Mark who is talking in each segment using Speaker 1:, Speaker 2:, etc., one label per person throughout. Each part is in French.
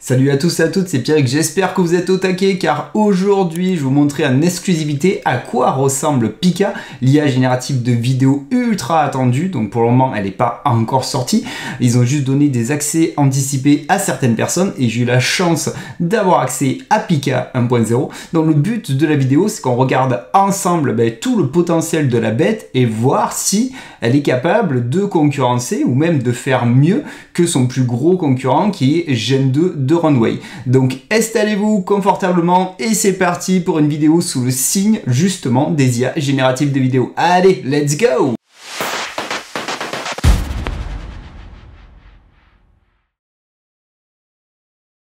Speaker 1: Salut à tous et à toutes, c'est Pierre, j'espère que vous êtes au taquet car aujourd'hui je vais vous montrer en exclusivité à quoi ressemble Pika, l'IA générative de vidéos ultra attendue. Donc pour le moment elle n'est pas encore sortie, ils ont juste donné des accès anticipés à certaines personnes et j'ai eu la chance d'avoir accès à Pika 1.0. Donc le but de la vidéo c'est qu'on regarde ensemble tout le potentiel de la bête et voir si elle est capable de concurrencer ou même de faire mieux que son plus gros concurrent qui est Gen 2 de Runway. Donc installez-vous confortablement et c'est parti pour une vidéo sous le signe justement des IA génératives de vidéos. Allez, let's go!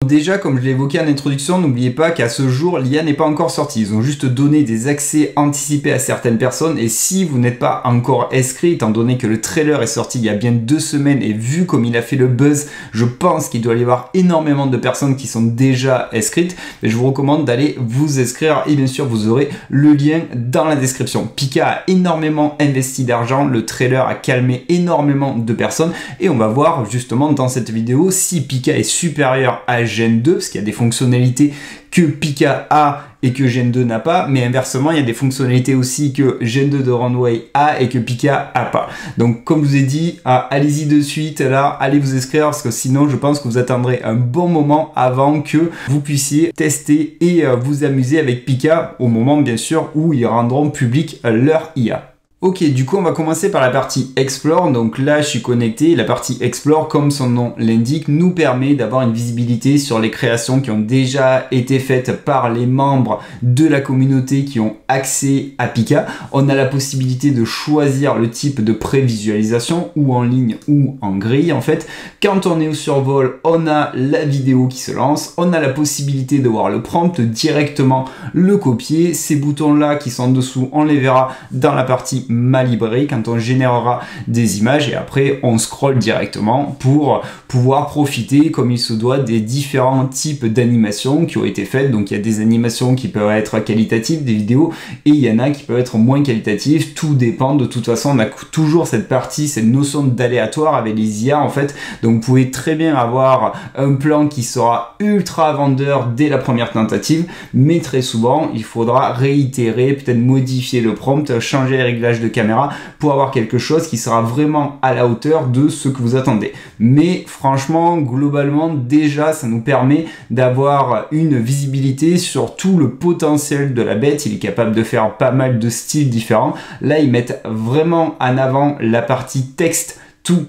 Speaker 1: Déjà, comme je l'ai évoqué en introduction, n'oubliez pas qu'à ce jour, l'IA n'est pas encore sortie. Ils ont juste donné des accès anticipés à certaines personnes et si vous n'êtes pas encore inscrit, étant donné que le trailer est sorti il y a bien 2 semaines et vu comme il a fait le buzz, je pense qu'il doit y avoir énormément de personnes qui sont déjà inscrites. Mais je vous recommande d'aller vous inscrire et bien sûr, vous aurez le lien dans la description. Pika a énormément investi d'argent, le trailer a calmé énormément de personnes et on va voir justement dans cette vidéo si Pika est supérieur à Gen 2, parce qu'il y a des fonctionnalités que Pika a et que Gen 2 n'a pas, mais inversement, il y a des fonctionnalités aussi que Gen 2 de Runway a et que Pika a pas. Donc, comme je vous ai dit, allez-y de suite, là, allez vous inscrire, parce que sinon, je pense que vous attendrez un bon moment avant que vous puissiez tester et vous amuser avec Pika, au moment, bien sûr, où ils rendront public leur IA. Ok, du coup on va commencer par la partie Explore. Donc là je suis connecté. La partie Explore, comme son nom l'indique, nous permet d'avoir une visibilité sur les créations qui ont déjà été faites par les membres de la communauté qui ont accès à Pika. On a la possibilité de choisir le type de prévisualisation, ou en ligne ou en grille en fait. Quand on est au survol, on a la vidéo qui se lance. On a la possibilité de voir le prompt, directement le copier. Ces boutons là qui sont en dessous, on les verra dans la partie ma librairie quand on générera des images et après on scrolle directement pour pouvoir profiter comme il se doit des différents types d'animations qui ont été faites. Donc il y a des animations qui peuvent être qualitatives, des vidéos, et il y en a qui peuvent être moins qualitatives. Tout dépend. De toute façon, on a toujours cette partie, cette notion d'aléatoire avec les IA en fait. Donc vous pouvez très bien avoir un plan qui sera ultra vendeur dès la première tentative, mais très souvent il faudra réitérer, peut-être modifier le prompt, changer les réglages de caméra pour avoir quelque chose qui sera vraiment à la hauteur de ce que vous attendez. Mais franchement, globalement, déjà, ça nous permet d'avoir une visibilité sur tout le potentiel de la bête. Il est capable de faire pas mal de styles différents. Là, ils mettent vraiment en avant la partie texte tout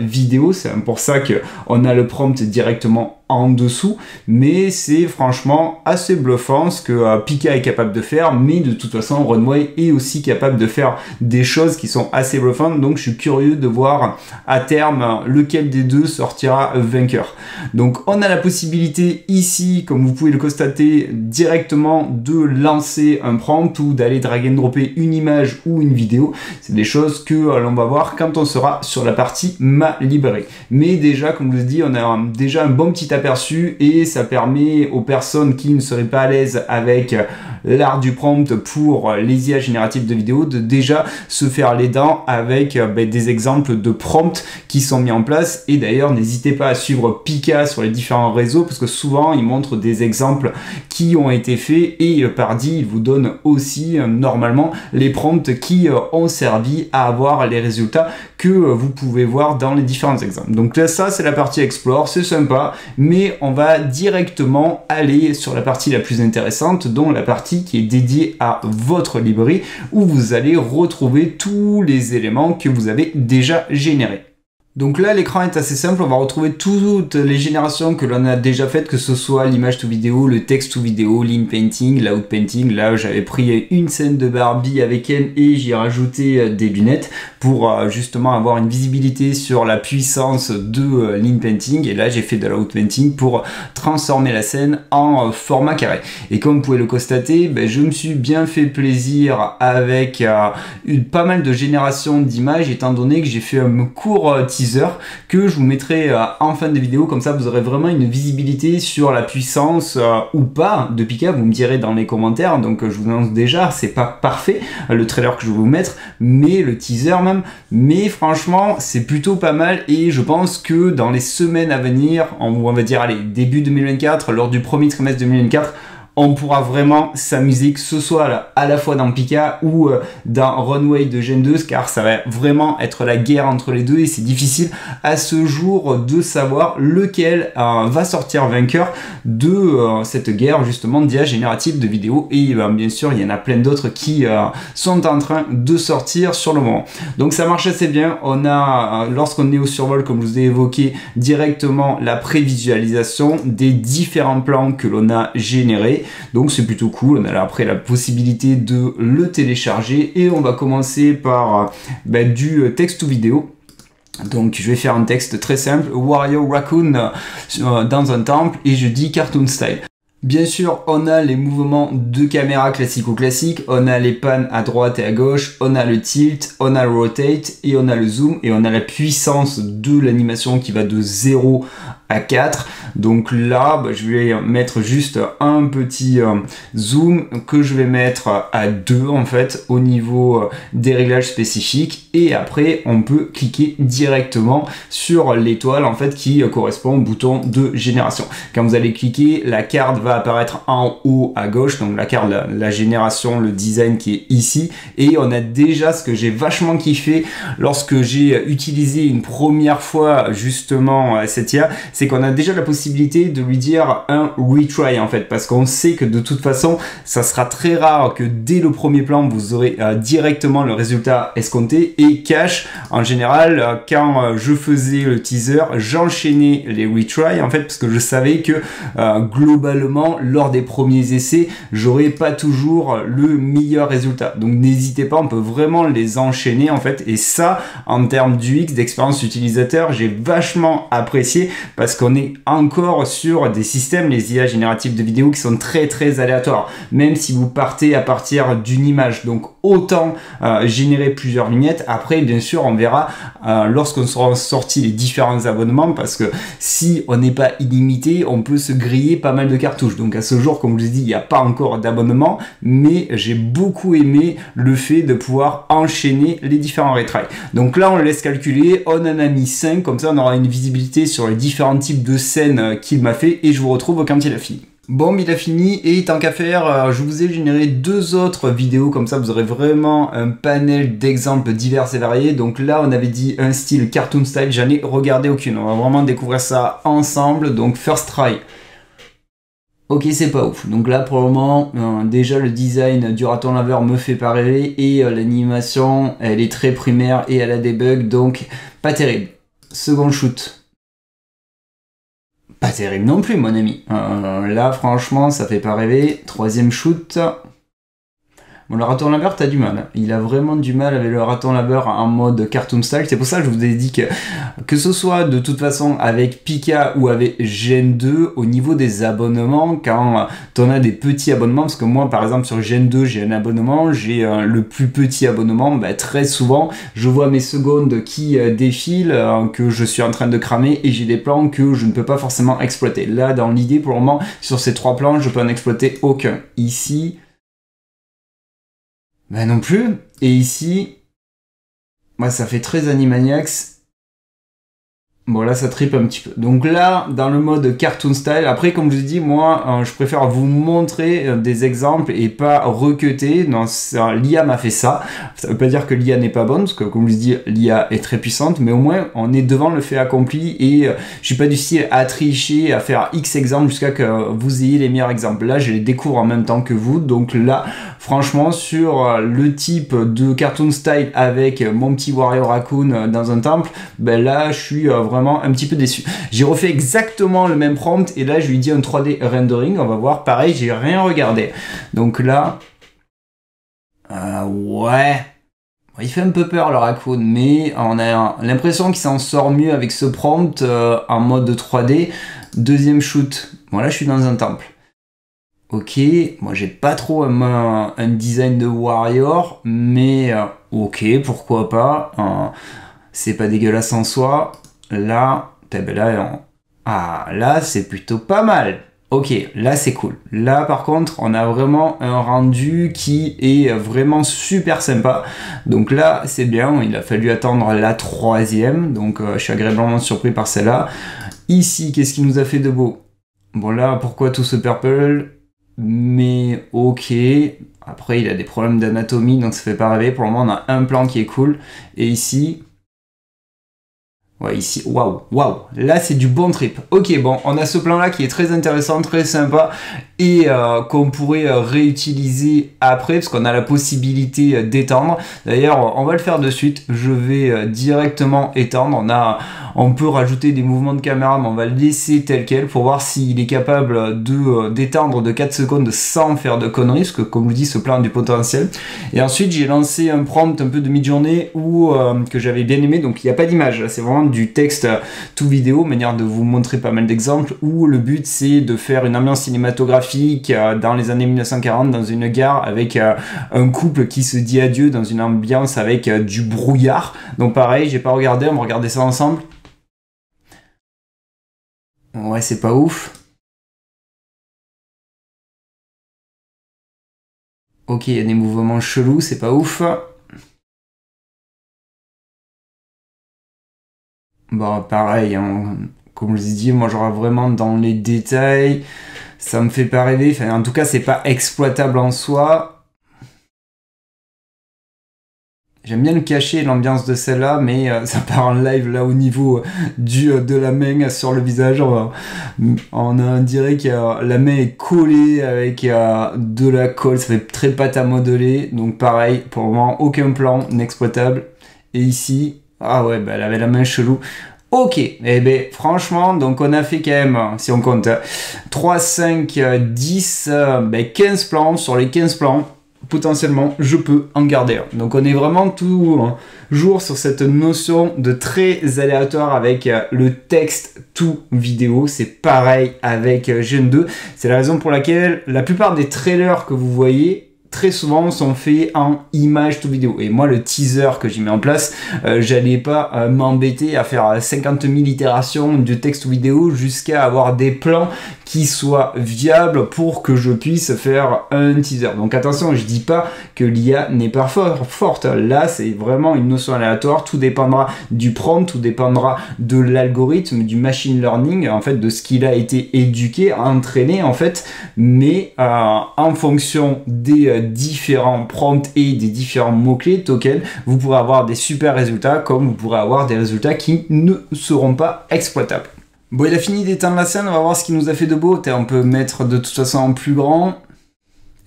Speaker 1: vidéo. C'est pour ça qu'on a le prompt directement en dessous, mais c'est franchement assez bluffant ce que Pika est capable de faire, mais de toute façon Runway est aussi capable de faire des choses qui sont assez bluffantes, donc je suis curieux de voir à terme lequel des deux sortira vainqueur. Donc on a la possibilité ici, comme vous pouvez le constater, directement de lancer un prompt ou d'aller drag and dropper une image ou une vidéo. C'est des choses que l'on va voir quand on sera sur la partie ma librairie. Mais déjà, comme je vous ai dit, on a déjà un bon petit aperçu et ça permet aux personnes qui ne seraient pas à l'aise avec l'art du prompt pour les IA génératives de vidéos de déjà se faire les dents avec des exemples de prompts qui sont mis en place. Et d'ailleurs, n'hésitez pas à suivre Pika sur les différents réseaux parce que souvent ils montrent des exemples qui ont été faits et pardi, ils vous donnent aussi normalement les prompts qui ont servi à avoir les résultats que vous pouvez voir dans les différents exemples. Donc là, ça c'est la partie Explore, c'est sympa, mais on va directement aller sur la partie la plus intéressante, dont la partie qui est dédiée à votre librairie, où vous allez retrouver tous les éléments que vous avez déjà générés. Donc là, l'écran est assez simple, on va retrouver toutes les générations que l'on a déjà faites, que ce soit l'image to vidéo, le texte to vidéo, l'in-painting, l'out-painting. Là, j'avais pris une scène de Barbie avec elle et j'y ai rajouté des lunettes pour justement avoir une visibilité sur la puissance de l'in-painting. Et là, j'ai fait de l'out-painting pour transformer la scène en format carré. Et comme vous pouvez le constater, je me suis bien fait plaisir avec pas mal de générations d'images, étant donné que j'ai fait un court teaser teaser que je vous mettrai en fin de vidéo, comme ça vous aurez vraiment une visibilité sur la puissance ou pas de Pika. Vous me direz dans les commentaires. Donc je vous annonce déjà, c'est pas parfait le trailer que je vais vous mettre, mais le teaser même, mais franchement c'est plutôt pas mal et je pense que dans les semaines à venir, on va dire allez, début 2024, lors du premier trimestre 2024, on pourra vraiment s'amuser, que ce soit à la fois dans Pika ou dans Runway de Gen 2, car ça va vraiment être la guerre entre les deux et c'est difficile à ce jour de savoir lequel va sortir vainqueur de cette guerre justement d'IA générative de vidéos. Et bien sûr, il y en a plein d'autres qui sont en train de sortir sur le moment. Donc ça marche assez bien. On a, lorsqu'on est au survol, comme je vous ai évoqué, directement la prévisualisation des différents plans que l'on a générés. Donc c'est plutôt cool. On a après la possibilité de le télécharger et on va commencer par du texte ou vidéo. Donc je vais faire un texte très simple, Warrior Raccoon dans un temple, et je dis cartoon style. Bien sûr, on a les mouvements de caméra classico-classique, on a les pannes à droite et à gauche, on a le tilt, on a le rotate et on a le zoom, et on a la puissance de l'animation qui va de 0 à 4. Donc là, je vais mettre juste un petit zoom que je vais mettre à 2 en fait au niveau des réglages spécifiques, et après on peut cliquer directement sur l'étoile en fait qui correspond au bouton de génération. Quand vous allez cliquer, la carte va apparaître en haut à gauche, donc la carte, la génération, le design qui est ici, et on a déjà ce que j'ai vachement kiffé lorsque j'ai utilisé une première fois justement cette IA, c'est qu'on a déjà la possibilité de lui dire un retry en fait, parce qu'on sait que de toute façon ça sera très rare que dès le premier plan vous aurez directement le résultat escompté, et cache en général quand je faisais le teaser, j'enchaînais les retry en fait, parce que je savais que globalement lors des premiers essais j'aurais pas toujours le meilleur résultat. Donc n'hésitez pas, on peut vraiment les enchaîner en fait, et ça en termes d'UX, d'expérience utilisateur, j'ai vachement apprécié, parce qu'on est encore sur des systèmes, les IA génératives de vidéos, qui sont très aléatoires, même si vous partez à partir d'une image. Donc autant générer plusieurs vignettes. Après bien sûr on verra lorsqu'on sera sorti les différents abonnements, parce que si on n'est pas illimité, on peut se griller pas mal de cartouches. Donc à ce jour, comme je vous ai dit, il n'y a pas encore d'abonnement, mais j'ai beaucoup aimé le fait de pouvoir enchaîner les différents retry. Donc là on le laisse calculer, on en a mis 5, comme ça on aura une visibilité sur les différents types de scènes qu'il m'a fait, et je vous retrouve quand il a fini. Bon, il a fini, et tant qu'à faire, je vous ai généré 2 autres vidéos, comme ça vous aurez vraiment un panel d'exemples divers et variés. Donc là on avait dit un style cartoon style, j'en ai regardé aucune, on va vraiment découvrir ça ensemble. Donc first try. Ok, c'est pas ouf. Donc là pour le moment, déjà le design du raton laveur me fait pas rêver, et l'animation elle est très primaire et elle a des bugs, donc pas terrible. Second shoot. Pas terrible non plus mon ami. Là franchement ça fait pas rêver. Troisième shoot. Bon, le raton laveur, t'as du mal. Il a vraiment du mal avec le raton laveur en mode cartoon style. C'est pour ça que je vous ai dit que ce soit de toute façon avec Pika ou avec Gen 2, au niveau des abonnements, quand on a des petits abonnements, parce que moi par exemple sur Gen 2 j'ai un abonnement, j'ai le plus petit abonnement, très souvent je vois mes secondes qui défilent, que je suis en train de cramer, et j'ai des plans que je ne peux pas forcément exploiter. Là dans l'idée pour le moment, sur ces 3 plans, je peux en exploiter aucun. Ici, non plus. Et ici, ça fait très Animaniacs. Bon là ça tripe un petit peu. Donc là dans le mode cartoon style, après comme je vous dis, moi je préfère vous montrer des exemples et pas recuter. L'IA m'a fait ça. Ça veut pas dire que l'IA n'est pas bonne, parce que comme je vous dis, l'IA est très puissante, mais au moins on est devant le fait accompli, et je suis pas du style à tricher, à faire X exemples jusqu'à que vous ayez les meilleurs exemples. Là je les découvre en même temps que vous, donc là franchement sur le type de cartoon style avec mon petit Warrior Raccoon dans un temple, là je suis vraiment un petit peu déçu. J'ai refait exactement le même prompt, et là je lui dis un 3D rendering, on va voir, pareil, j'ai rien regardé. Donc là, ouais, il fait un peu peur le raccoon, mais on a l'impression qu'il s'en sort mieux avec ce prompt en mode 3D. Deuxième shoot, bon là je suis dans un temple. Ok, moi j'ai pas trop un design de warrior, mais ok, pourquoi pas. c'est pas dégueulasse en soi. Là, là c'est plutôt pas mal. Ok, là c'est cool. Là par contre, on a vraiment un rendu qui est vraiment super sympa. Donc là, c'est bien. Il a fallu attendre la 3e. Donc je suis agréablement surpris par celle-là. Ici, qu'est-ce qui nous a fait de beau? Bon là, pourquoi tout ce purple? Mais ok. Après, il a des problèmes d'anatomie, donc ça fait pas rêver. Pour le moment, on a un plan qui est cool. Et ici... Ouais, ici, waouh, là c'est du bon trip. Ok, bon, on a ce plan-là qui est très intéressant, très sympa, et qu'on pourrait réutiliser après, parce qu'on a la possibilité d'étendre. D'ailleurs, on va le faire de suite. Je vais directement étendre. On peut rajouter des mouvements de caméra, mais on va le laisser tel quel pour voir s'il est capable d'étendre de 4 secondes sans faire de conneries, parce que comme je vous dis, ce plan a du potentiel. Et ensuite, j'ai lancé un prompt un peu de mid-journée que j'avais bien aimé, donc il n'y a pas d'image, c'est vraiment du texte tout vidéo, manière de vous montrer pas mal d'exemples, où le but c'est de faire une ambiance cinématographique dans les années 1940 dans une gare avec un couple qui se dit adieu dans une ambiance avec du brouillard. Donc pareil, j'ai pas regardé, on va regarder ça ensemble. Ouais, c'est pas ouf. Ok, il y a des mouvements chelous, c'est pas ouf. Bon, pareil, hein, comme je vous ai dit, moi j'aurais vraiment dans les détails, ça me fait pas rêver, enfin, en tout cas c'est pas exploitable en soi. J'aime bien le cacher, l'ambiance de celle-là, mais ça part en live là au niveau de la main sur le visage. On dirait que la main est collée avec de la colle, ça fait très pâte à modeler, donc pareil, pour le moment aucun plan n'exploitable. Et ici... Ah ouais, bah elle avait la main chelou. Ok, eh ben franchement, donc on a fait quand même, si on compte, 3, 5, 10, 15 plans. Sur les 15 plans, potentiellement, je peux en garder un. Donc on est vraiment toujours sur cette notion de très aléatoire avec le texte tout vidéo. C'est pareil avec Gen 2. C'est la raison pour laquelle la plupart des trailers que vous voyez très souvent sont faits en image tout vidéo. Et moi, le teaser que j'ai mis en place, j'allais pas m'embêter à faire 50 000 itérations de texte ou vidéo jusqu'à avoir des plans qui soient viables pour que je puisse faire un teaser. Donc attention, je dis pas que l'IA n'est pas forte. Là, c'est vraiment une notion aléatoire. Tout dépendra du prompt, tout dépendra de l'algorithme, du machine learning, en fait, de ce qu'il a été éduqué, entraîné, en fait. Mais en fonction des différents prompts et des différents mots-clés, tokens, vous pourrez avoir des super résultats comme vous pourrez avoir des résultats qui ne seront pas exploitables. Bon, il a fini d'éteindre la scène, on va voir ce qu'il nous a fait de beau. On peut mettre de toute façon en plus grand.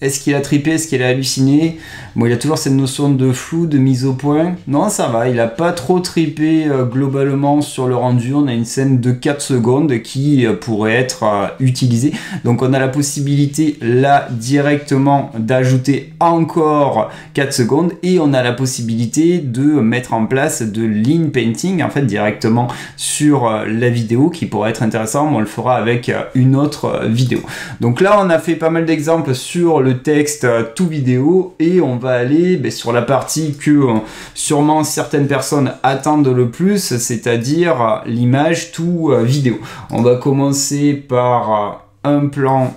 Speaker 1: Est-ce qu'il a trippé? Est-ce qu'il a halluciné? Bon, il a toujours cette notion de flou, de mise au point. Non, ça va, il a pas trop trippé globalement sur le rendu. On a une scène de 4 secondes qui pourrait être utilisée. Donc on a la possibilité là directement d'ajouter encore 4 secondes et on a la possibilité de mettre en place de lean painting en fait directement sur la vidéo qui pourrait être intéressant. Mais on le fera avec une autre vidéo. Donc là, on a fait pas mal d'exemples sur le texte tout vidéo et on va aller sur la partie que sûrement certaines personnes attendent le plus, c'est-à-dire l'image tout vidéo. On va commencer par un plan.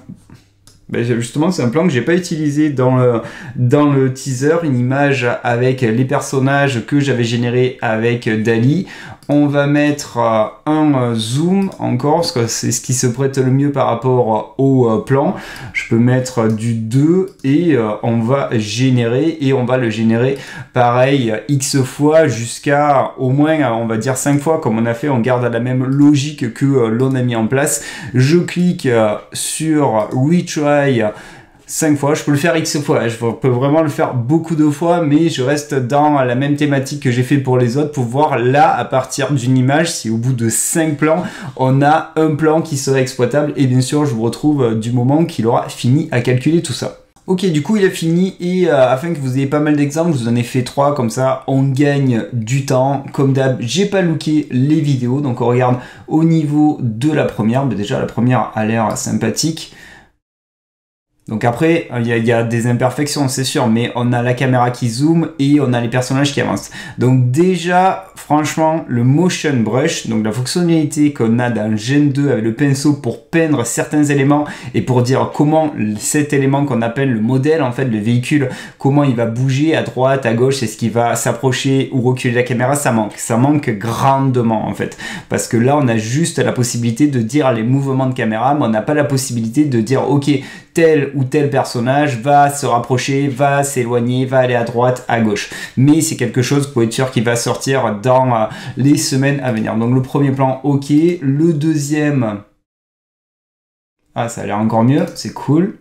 Speaker 1: Justement, c'est un plan que j'ai pas utilisé dans le teaser, une image avec les personnages que j'avais générés avec DALL-E. On va mettre un zoom encore, parce que c'est ce qui se prête le mieux par rapport au plan. Je peux mettre du 2 et on va générer, et on va le générer pareil X fois jusqu'à au moins, on va dire 5 fois, comme on a fait, on garde la même logique que l'on a mis en place. Je clique sur Retry 5 fois, je peux le faire X fois, je peux vraiment le faire beaucoup de fois, mais je reste dans la même thématique que j'ai fait pour les autres pour voir là, à partir d'une image, si au bout de 5 plans, on a un plan qui serait exploitable, et bien sûr, je vous retrouve du moment qu'il aura fini à calculer tout ça. Ok, du coup il a fini et afin que vous ayez pas mal d'exemples, je vous en ai fait 3, comme ça on gagne du temps. Comme d'hab, j'ai pas looké les vidéos, donc on regarde au niveau de la première. Déjà la première a l'air sympathique. Donc après, il y a des imperfections, c'est sûr, mais on a la caméra qui zoome et on a les personnages qui avancent. Donc déjà, franchement, le motion brush, donc la fonctionnalité qu'on a dans Gen 2 avec le pinceau pour peindre certains éléments et pour dire comment cet élément qu'on appelle le modèle, en fait, le véhicule, comment il va bouger à droite, à gauche, est-ce qu'il va s'approcher ou reculer la caméra, ça manque. Ça manque grandement, en fait. Parce que là, on a juste la possibilité de dire les mouvements de caméra, mais on n'a pas la possibilité de dire, ok, tel ou tel personnage va se rapprocher, va s'éloigner, va aller à droite, à gauche. Mais c'est quelque chose, vous pouvez être sûr, qui va sortir dans les semaines à venir. Donc le premier plan, ok. Le deuxième, ah, ça a l'air encore mieux, c'est cool.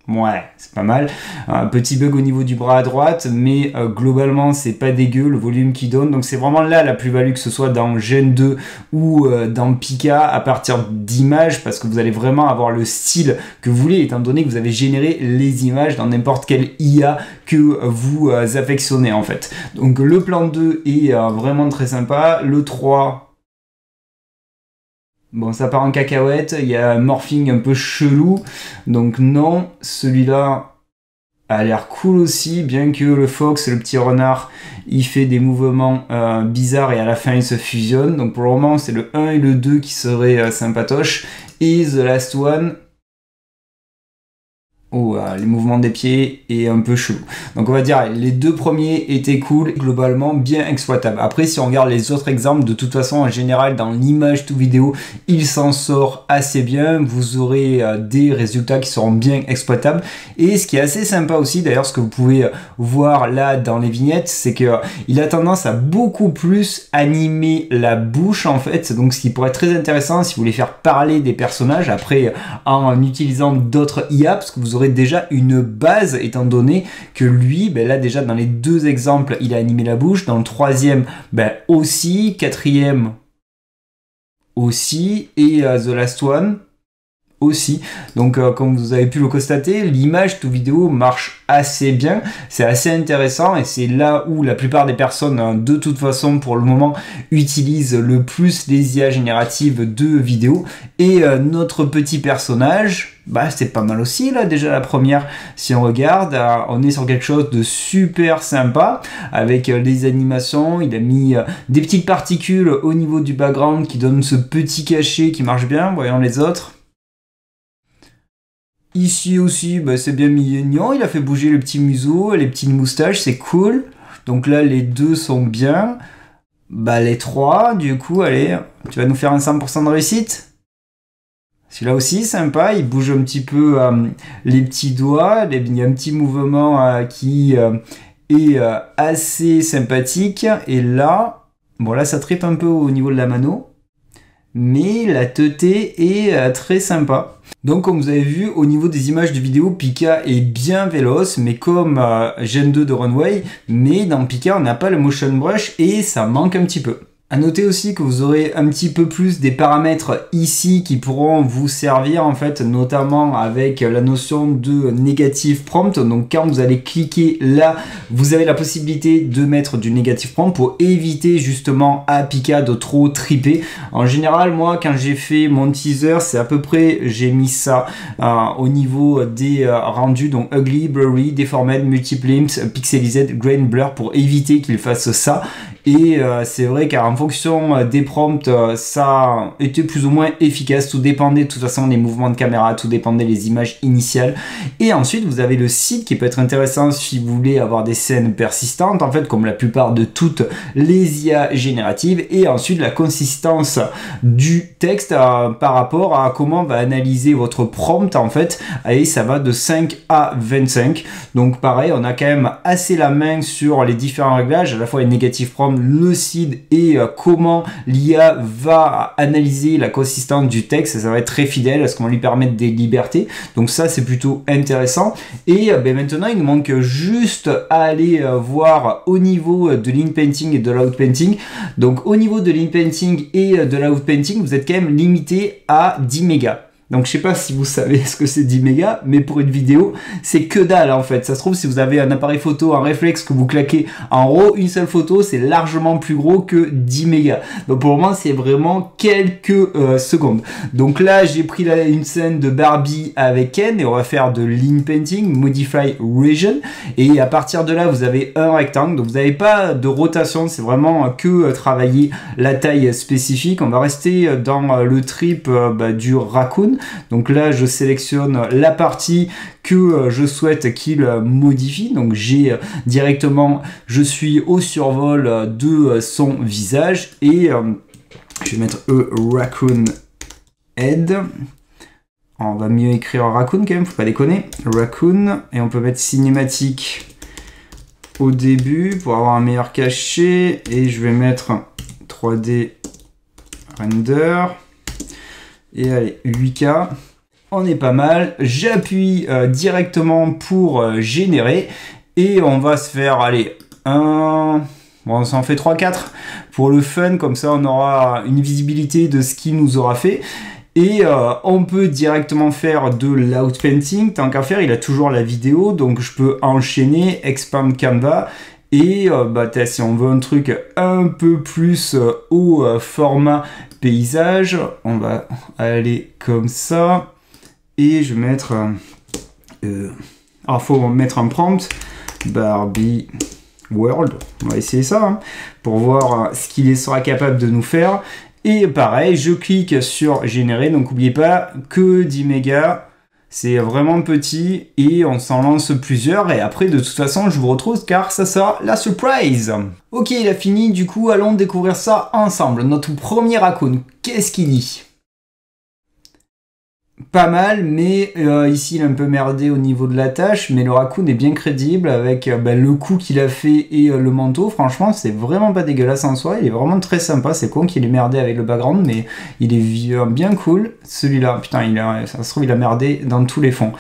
Speaker 1: Ouais, c'est pas mal. Un petit bug au niveau du bras à droite, mais globalement, c'est pas dégueu, le volume qu'il donne. Donc c'est vraiment là la plus-value, que ce soit dans Gen 2 ou dans Pika, à partir d'images, parce que vous allez vraiment avoir le style que vous voulez, étant donné que vous avez généré les images dans n'importe quelle IA que vous affectionnez, en fait. Donc le plan 2 est vraiment très sympa. Le 3... Bon, ça part en cacahuète, il y a un morphing un peu chelou, donc non, celui-là a l'air cool aussi, bien que le Fox, le petit renard, il fait des mouvements bizarres et à la fin il se fusionne, donc pour le moment c'est le 1 et le 2 qui seraient sympatoches, et The Last One... Oh, les mouvements des pieds est un peu chelou. Donc on va dire les deux premiers étaient cool, globalement bien exploitables. Après si on regarde les autres exemples, de toute façon en général dans l'image to vidéo, il s'en sort assez bien. Vous aurez des résultats qui seront bien exploitables. Et ce qui est assez sympa aussi, d'ailleurs ce que vous pouvez voir là dans les vignettes, c'est que il a tendance à beaucoup plus animer la bouche en fait. Donc ce qui pourrait être très intéressant si vous voulez faire parler des personnages après en utilisant d'autres IA, parce que vous aurez déjà une base, étant donné que lui, ben là déjà dans les deux exemples, il a animé la bouche, dans le troisième, ben aussi, quatrième aussi, et The Last One aussi. Donc comme vous avez pu le constater, l'image to vidéo marche assez bien, c'est assez intéressant et c'est là où la plupart des personnes de toute façon pour le moment utilisent le plus les IA génératives de vidéos. Et notre petit personnage, bah c'est pas mal aussi là déjà la première. Si on regarde, on est sur quelque chose de super sympa avec les animations. Il a mis des petites particules au niveau du background qui donnent ce petit cachet qui marche bien. Voyons les autres. Ici aussi, bah, c'est bien mignon, il a fait bouger le petit museau, les petites moustaches, c'est cool. Donc là, les deux sont bien. Bah, les trois, du coup, allez, tu vas nous faire un 100% de réussite. Celui-là aussi, sympa, il bouge un petit peu les petits doigts, il y a un petit mouvement qui est assez sympathique. Et là, bon là, ça tripe un peu au niveau de la mano. Mais la teuté est très sympa. Donc comme vous avez vu, au niveau des images de vidéo, Pika est bien véloce, mais comme Gen 2 de Runway, mais dans Pika on n'a pas le motion brush et ça manque un petit peu. À noter aussi que vous aurez un petit peu plus des paramètres ici qui pourront vous servir en fait, notamment avec la notion de negative prompt. Donc quand vous allez cliquer là, vous avez la possibilité de mettre du negative prompt pour éviter justement à Pika de trop triper. En général, moi quand j'ai fait mon teaser, c'est à peu près, j'ai mis ça au niveau des rendus, donc ugly, blurry, deformed, multiple limbs, pixelized, grain, blur, pour éviter qu'il fasse ça. Et c'est vrai qu'en fonction des prompts, ça était plus ou moins efficace. Tout dépendait de toute façon des mouvements de caméra, tout dépendait des images initiales. Et ensuite, vous avez le site qui peut être intéressant si vous voulez avoir des scènes persistantes, en fait, comme la plupart de toutes les IA génératives. Et ensuite, la consistance du texte par rapport à comment va analyser votre prompt, en fait. Et ça va de 5 à 25. Donc pareil, on a quand même assez la main sur les différents réglages, à la fois les negative prompts, le seed et comment l'IA va analyser la consistance du texte. Ça va être très fidèle à ce qu'on va lui permettre des libertés. Donc ça, c'est plutôt intéressant. Et ben maintenant, il nous manque juste à aller voir au niveau de l'inpainting et de l'outpainting. Donc au niveau de l'inpainting et de l'outpainting, vous êtes quand même limité à 10 mégas. Donc je sais pas si vous savez ce que c'est 10 mégas, mais pour une vidéo, c'est que dalle en fait. Ça se trouve, si vous avez un appareil photo, un réflexe que vous claquez en RAW, une seule photo, c'est largement plus gros que 10 mégas. Donc pour le moment, c'est vraiment quelques secondes. Donc là, j'ai pris une scène de Barbie avec Ken et on va faire de Lean Painting, Modify Region. Et à partir de là, vous avez un rectangle. Donc vous n'avez pas de rotation, c'est vraiment que travailler la taille spécifique. On va rester dans le trip du raccoon. Donc là, je sélectionne la partie que je souhaite qu'il modifie. Donc j'ai directement, je suis au survol de son visage et je vais mettre raccoon head. On va mieux écrire raccoon quand même, faut pas déconner. Raccoon, et on peut mettre cinématique au début pour avoir un meilleur cachet. Et je vais mettre 3D render. Et allez, 8K. On est pas mal. J'appuie directement pour générer. Et on va se faire, allez, bon, on s'en fait 3-4 pour le fun. Comme ça, on aura une visibilité de ce qu'il nous aura fait. Et on peut directement faire de l'outpainting. Tant qu'à faire, il a toujours la vidéo. Donc, je peux enchaîner, expand Canva. Et si on veut un truc un peu plus au format paysage, on va aller comme ça. Et je vais mettre... alors, il faut mettre un prompt. Barbie World. On va essayer ça hein, pour voir ce qu'il sera capable de nous faire. Et pareil, je clique sur générer. Donc, n'oubliez pas que 10 mégas. C'est vraiment petit et on s'en lance plusieurs et après de toute façon je vous retrouve car ça sera la surprise. Ok, il a fini, du coup allons découvrir ça ensemble. Notre premier raccoon, qu'est-ce qu'il dit? Pas mal, mais ici il a un peu merdé au niveau de la tâche, mais le raccoon est bien crédible avec le coup qu'il a fait et le manteau. Franchement, c'est vraiment pas dégueulasse en soi, il est vraiment très sympa. C'est con qu'il ait merdé avec le background, mais il est bien cool. Celui-là, putain, ça se trouve, il a merdé dans tous les fonds.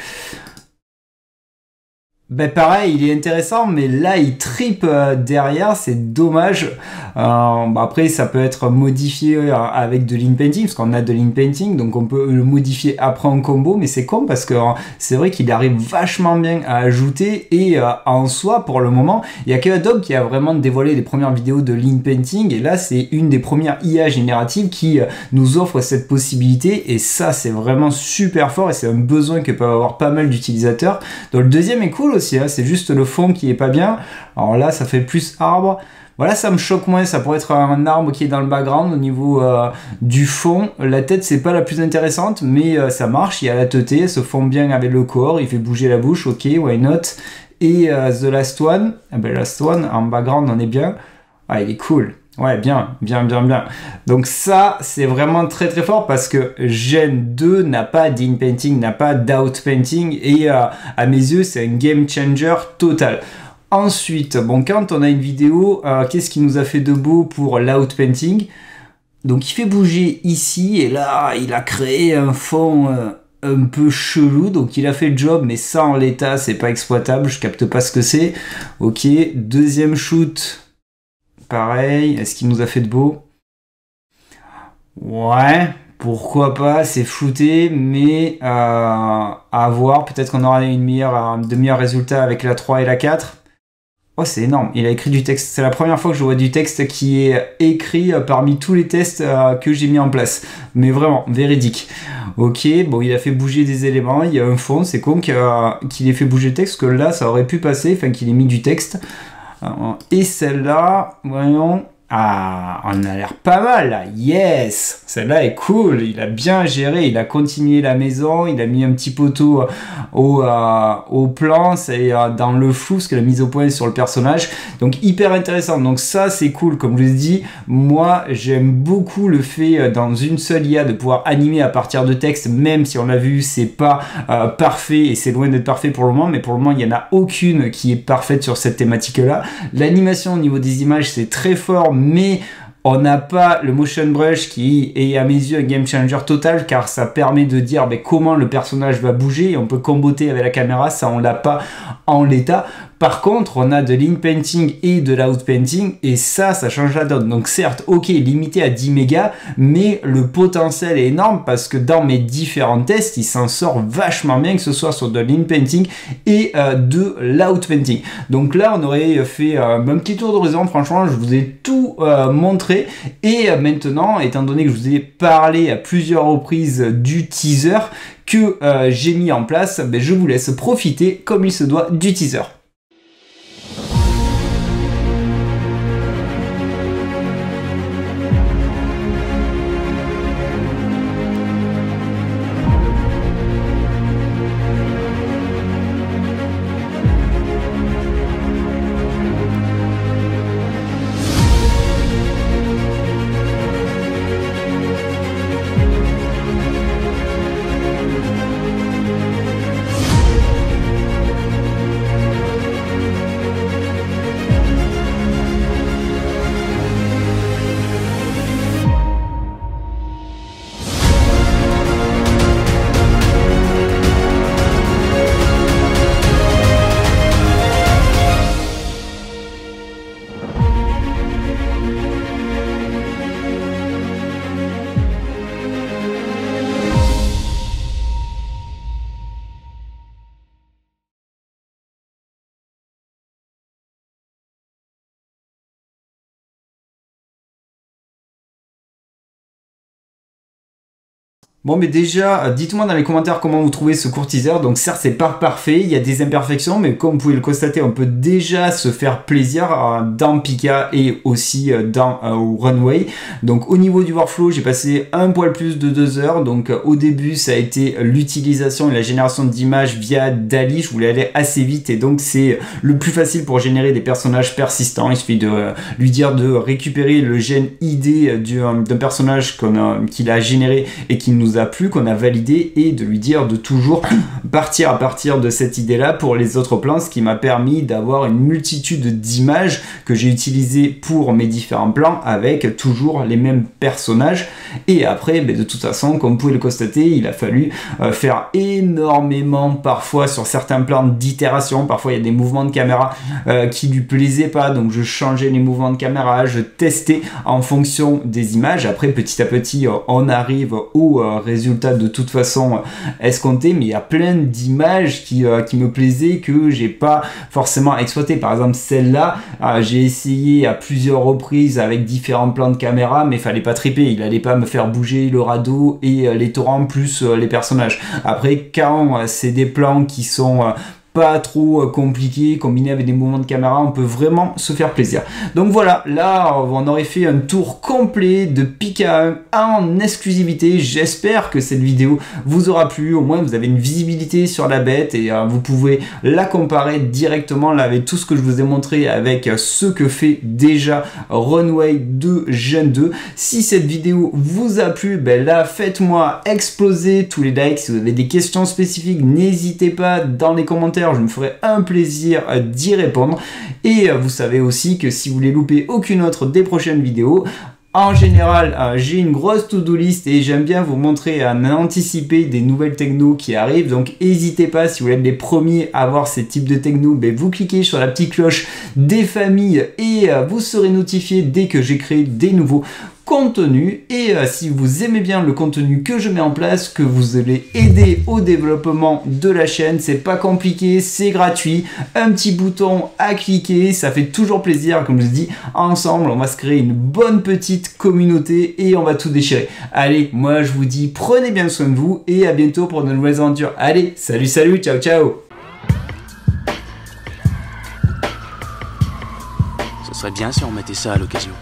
Speaker 1: Pareil, il est intéressant, mais là, il tripe derrière, c'est dommage. Après, ça peut être modifié avec de l'in-painting, parce qu'on a de l'in-painting, donc on peut le modifier après en combo, mais c'est con, parce que c'est vrai qu'il arrive vachement bien à ajouter, et en soi, pour le moment, il n'y a que Adobe qui a vraiment dévoilé les premières vidéos de l'in-painting, et là, c'est une des premières IA génératives qui nous offre cette possibilité, et ça, c'est vraiment super fort, et c'est un besoin que peuvent avoir pas mal d'utilisateurs. Donc le deuxième est cool aussi, hein, c'est juste le fond qui est pas bien. Alors là, ça fait plus arbre. Voilà, ça me choque moins, ça pourrait être un arbre qui est dans le background au niveau du fond. La tête, c'est pas la plus intéressante, mais ça marche, il y a la teuté, elle se fond bien avec le corps, il fait bouger la bouche, ok, why not. Et The Last One, Last One, en background, on est bien. Ah, il est cool. Ouais, bien. Donc ça, c'est vraiment très très fort parce que Gen 2 n'a pas d'in-painting, n'a pas d'out-painting et à mes yeux, c'est un game changer total. Ensuite, bon, quand on a une vidéo, qu'est-ce qui nous a fait de beau pour l'out-painting? Donc il fait bouger ici et là, il a créé un fond un peu chelou, donc il a fait le job, mais ça en l'état, c'est pas exploitable, je capte pas ce que c'est. Ok, deuxième shoot. Pareil, est-ce qu'il nous a fait de beau? Ouais, pourquoi pas, c'est flouté, mais à voir, peut-être qu'on aura de meilleurs résultats avec la 3 et la 4. Oh, c'est énorme, il a écrit du texte, c'est la première fois que je vois du texte qui est écrit parmi tous les tests que j'ai mis en place, mais vraiment, véridique. Ok, bon, il a fait bouger des éléments, il y a un fond, c'est con qu'il ait fait bouger le texte, que là, ça aurait pu passer, enfin qu'il ait mis du texte. Et celle-là, voyons, ah, on a l'air pas mal là, yes, celle-là est cool, il a bien géré, il a continué la maison, il a mis un petit poteau au plan, c'est dans le flou, parce que la mise au point sur le personnage, donc hyper intéressant, donc ça c'est cool, comme je vous ai dit, moi j'aime beaucoup le fait dans une seule IA de pouvoir animer à partir de texte, même si on l'a vu, c'est pas parfait, et c'est loin d'être parfait pour le moment, mais pour le moment il n'y en a aucune qui est parfaite sur cette thématique-là. L'animation au niveau des images c'est très fort, mais on n'a pas le motion brush qui est à mes yeux un game changer total car ça permet de dire comment le personnage va bouger et on peut comboter avec la caméra, ça on l'a pas en l'état. Par contre, on a de l'inpainting et de l'outpainting et ça change la donne. Donc certes, ok, limité à 10 mégas, mais le potentiel est énorme parce que dans mes différents tests, il s'en sort vachement bien, que ce soit sur de l'inpainting et de l'outpainting. Donc là, on aurait fait un petit tour d'horizon. Franchement, je vous ai tout montré. Et maintenant, étant donné que je vous ai parlé à plusieurs reprises du teaser que j'ai mis en place, ben, je vous laisse profiter comme il se doit du teaser. Bon, mais déjà, dites-moi dans les commentaires comment vous trouvez ce court teaser. Donc certes, c'est pas parfait, il y a des imperfections, mais comme vous pouvez le constater, on peut déjà se faire plaisir dans Pika et aussi dans Runway. Donc au niveau du workflow, j'ai passé un poil plus de 2 heures. Donc au début, ça a été l'utilisation et la génération d'images via DALL-E. Je voulais aller assez vite et donc c'est le plus facile pour générer des personnages persistants. Il suffit de lui dire de récupérer le gène ID d'un personnage qu'il a généré et qui nous a plu, qu'on a validé, et de lui dire de toujours partir à partir de cette idée là pour les autres plans, ce qui m'a permis d'avoir une multitude d'images que j'ai utilisées pour mes différents plans avec toujours les mêmes personnages. Et après, de toute façon, comme vous pouvez le constater, il a fallu faire énormément parfois sur certains plans d'itération. Parfois il y a des mouvements de caméra qui lui plaisaient pas, donc je changeais les mouvements de caméra, je testais en fonction des images. Après petit à petit on arrive au résultat de toute façon escompté, mais il y a plein d'images qui me plaisaient que j'ai pas forcément exploité. Par exemple celle-là, j'ai essayé à plusieurs reprises avec différents plans de caméra, mais fallait pas triper, il allait pas me faire bouger le radeau et les torrents plus les personnages. Après quand c'est des plans qui sont pas trop compliqué, combiné avec des mouvements de caméra, on peut vraiment se faire plaisir. Donc voilà, là on aurait fait un tour complet de Pika 1 en exclusivité. J'espère que cette vidéo vous aura plu, au moins vous avez une visibilité sur la bête et vous pouvez la comparer directement là avec tout ce que je vous ai montré avec ce que fait déjà Runway de Gen 2. Si cette vidéo vous a plu, là faites-moi exploser tous les likes. Si vous avez des questions spécifiques, n'hésitez pas dans les commentaires, je me ferai un plaisir d'y répondre. Et vous savez aussi que si vous voulez louper aucune autre des prochaines vidéos, en général, j'ai une grosse to-do list et j'aime bien vous montrer en anticiper des nouvelles techno qui arrivent. Donc n'hésitez pas, si vous voulez être les premiers à voir ces types de techno, vous cliquez sur la petite cloche des familles et vous serez notifié dès que j'ai créé des nouveaux contenu. Et si vous aimez bien le contenu que je mets en place, que vous allez aider au développement de la chaîne, c'est pas compliqué, c'est gratuit, un petit bouton à cliquer, ça fait toujours plaisir. Comme je dis, ensemble on va se créer une bonne petite communauté et on va tout déchirer. Allez, moi je vous dis prenez bien soin de vous et à bientôt pour de nouvelles aventures. Allez, salut, ciao ciao.
Speaker 2: Ce serait bien si on mettait ça à l'occasion.